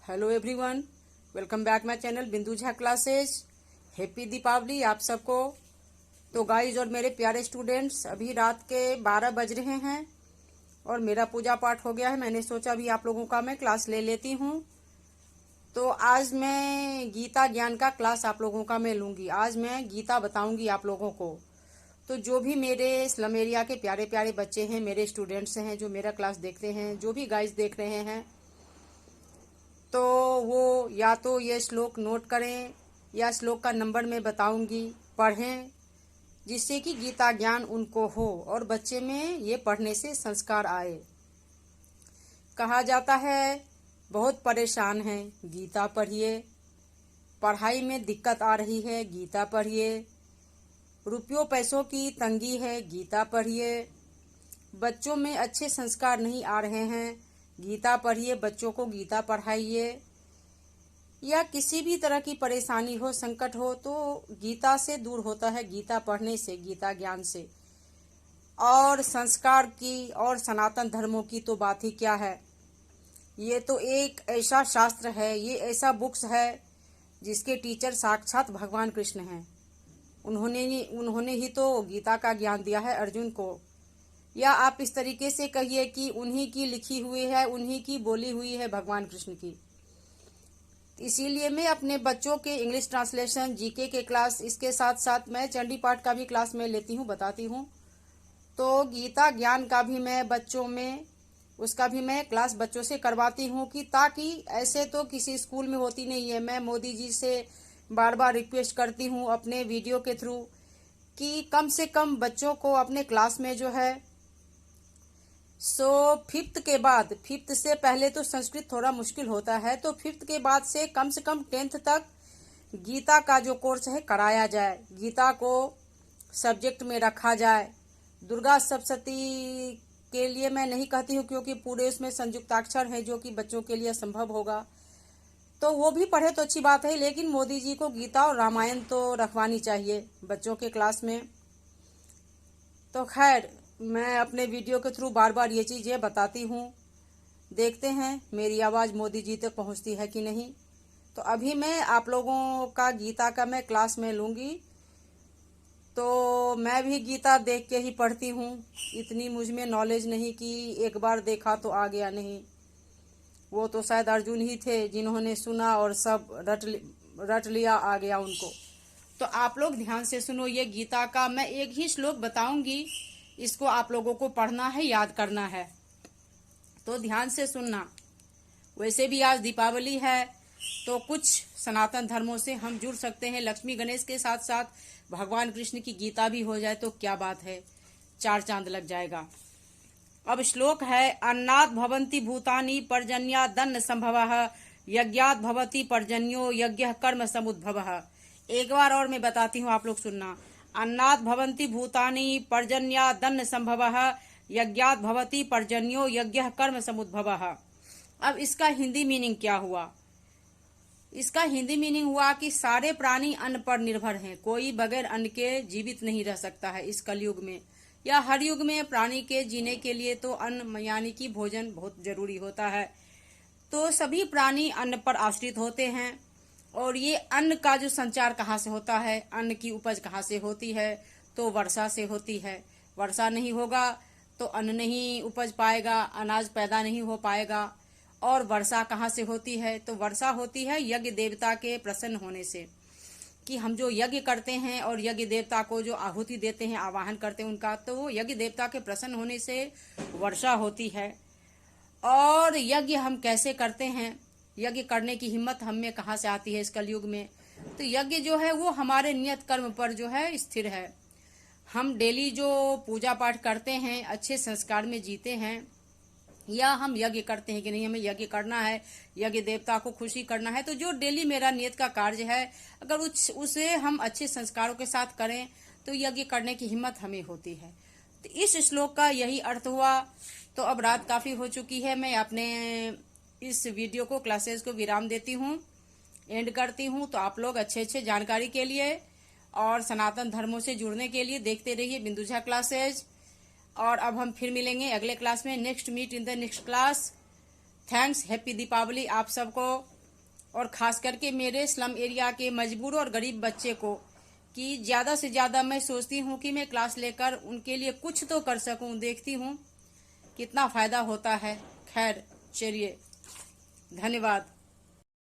Hello everyone, welcome back my channel बिंदु Jha classes. Happy Deepavali आप सबको। तो गाइज और मेरे प्यारे स्टूडेंट्स, अभी रात के 12 बज रहे हैं और मेरा पूजा पाठ हो गया है। मैंने सोचा अभी आप लोगों का मैं क्लास ले लेती हूँ। तो आज मैं गीता ज्ञान का क्लास आप लोगों का मैं लूँगी। आज मैं गीता बताऊँगी आप लोगों को। तो जो भी मेरे स्लम एरिया के प्यारे प्यारे बच्चे हैं, मेरे स्टूडेंट्स हैं, जो मेरा क्लास देखते हैं, जो भी गाइज देख रहे हैं, तो वो या तो ये श्लोक नोट करें या श्लोक का नंबर मैं बताऊंगी, पढ़ें, जिससे कि गीता ज्ञान उनको हो और बच्चे में ये पढ़ने से संस्कार आए। कहा जाता है बहुत परेशान हैं, गीता पढ़िए। पढ़ाई में दिक्कत आ रही है, गीता पढ़िए। रुपयों पैसों की तंगी है, गीता पढ़िए। बच्चों में अच्छे संस्कार नहीं आ रहे हैं, गीता पढ़िए। बच्चों को गीता पढ़ाइए। या किसी भी तरह की परेशानी हो, संकट हो, तो गीता से दूर होता है, गीता पढ़ने से, गीता ज्ञान से। और संस्कार की और सनातन धर्मों की तो बात ही क्या है। ये तो एक ऐसा शास्त्र है, ये ऐसा बुक्स है जिसके टीचर साक्षात भगवान कृष्ण हैं। उन्होंने ही तो गीता का ज्ञान दिया है अर्जुन को। या आप इस तरीके से कहिए कि उन्हीं की लिखी हुई है, उन्हीं की बोली हुई है भगवान कृष्ण की। इसीलिए मैं अपने बच्चों के इंग्लिश ट्रांसलेशन, जीके के क्लास, इसके साथ साथ मैं चंडी पाठ का भी क्लास में लेती हूँ, बताती हूँ। तो गीता ज्ञान का भी मैं बच्चों में, उसका भी मैं क्लास बच्चों से करवाती हूँ कि ताकि ऐसे तो किसी स्कूल में होती नहीं है। मैं मोदी जी से बार बार रिक्वेस्ट करती हूँ अपने वीडियो के थ्रू कि कम से कम बच्चों को अपने क्लास में जो है फिफ्थ के बाद, फिफ्थ से पहले तो संस्कृत थोड़ा मुश्किल होता है, तो फिफ्थ के बाद से कम 10th तक गीता का जो कोर्स है कराया जाए, गीता को सब्जेक्ट में रखा जाए। दुर्गा सप्तशती के लिए मैं नहीं कहती हूँ, क्योंकि पूरे उसमें संयुक्ताक्षर हैं जो कि बच्चों के लिए असंभव होगा। तो वो भी पढ़े तो अच्छी बात है, लेकिन मोदी जी को गीता और रामायण तो रखवानी चाहिए बच्चों के क्लास में। तो खैर, मैं अपने वीडियो के थ्रू बार बार ये चीज़ें बताती हूँ। देखते हैं मेरी आवाज़ मोदी जी तक पहुँचती है कि नहीं। तो अभी मैं आप लोगों का गीता का मैं क्लास में लूँगी। तो मैं भी गीता देख के ही पढ़ती हूँ, इतनी मुझ में नॉलेज नहीं कि एक बार देखा तो आ गया, नहीं। वो तो शायद अर्जुन ही थे जिन्होंने सुना और सब रट लिया, आ गया उनको। तो आप लोग ध्यान से सुनो, ये गीता का मैं एक ही श्लोक बताऊंगी, इसको आप लोगों को पढ़ना है, याद करना है। तो ध्यान से सुनना। वैसे भी आज दीपावली है, तो कुछ सनातन धर्मों से हम जुड़ सकते हैं। लक्ष्मी गणेश के साथ साथ भगवान कृष्ण की गीता भी हो जाए तो क्या बात है, 4 चांद लग जाएगा। अब श्लोक है, अन्नात् भवन्ति भूतानि पर्जन्यात् दन्न संभवः यज्ञात् भवति पर्जन्यो यज्ञः कर्म समुद्भवः। एक बार और मैं बताती हूँ, आप लोग सुनना। अन्नात् भवन्ति भूतानि पर्जन्यात् दन्न संभवः यज्ञात् भवति पर्जन्यो यज्ञः कर्म समुद्भवः। अब इसका हिंदी मीनिंग क्या हुआ? इसका हिंदी मीनिंग हुआ कि सारे प्राणी अन्न पर निर्भर हैं, कोई बगैर अन्न के जीवित नहीं रह सकता है इस कलयुग में, या हर युग में। प्राणी के जीने के लिए तो अन्न यानी कि भोजन बहुत जरूरी होता है। तो सभी प्राणी अन्न पर आश्रित होते हैं। और ये अन्न का जो संचार कहाँ से होता है, अन्न की उपज कहाँ से होती है, तो वर्षा से होती है। वर्षा नहीं होगा तो अन्न नहीं उपज पाएगा, अनाज पैदा नहीं हो पाएगा। और वर्षा कहाँ से होती है, तो वर्षा होती है यज्ञ देवता के प्रसन्न होने से, कि हम जो यज्ञ करते हैं और यज्ञ देवता को जो आहुति देते हैं, आवाहन करते हैं उनका, तो वो यज्ञ देवता के प्रसन्न होने से वर्षा होती है। और यज्ञ हम कैसे करते हैं, यज्ञ करने की हिम्मत हम में कहाँ से आती है इस कलयुग में? तो यज्ञ जो है वो हमारे नियत कर्म पर जो है स्थिर है। हम डेली जो पूजा पाठ करते हैं, अच्छे संस्कार में जीते हैं, या हम यज्ञ करते हैं कि नहीं, हमें यज्ञ करना है, यज्ञ देवता को खुशी करना है, तो जो डेली मेरा नियत का कार्य है, अगर उसे हम अच्छे संस्कारों के साथ करें तो यज्ञ करने की हिम्मत हमें होती है। तो इस श्लोक का यही अर्थ हुआ। तो अब रात काफी हो चुकी है, मैं अपने इस वीडियो को, क्लासेस को विराम देती हूँ, एंड करती हूँ। तो आप लोग अच्छे जानकारी के लिए और सनातन धर्मों से जुड़ने के लिए देखते रहिए बिंदु झा क्लासेज। और अब हम फिर मिलेंगे अगले क्लास में। Next meet in the next class. Thanks. Happy Deepavali आप सबको। और ख़ास करके मेरे स्लम एरिया के मजबूर और गरीब बच्चे को कि ज़्यादा से ज़्यादा मैं सोचती हूँ कि मैं क्लास लेकर उनके लिए कुछ तो कर सकूँ। देखती हूँ कितना फ़ायदा होता है। खैर चलिए, धन्यवाद।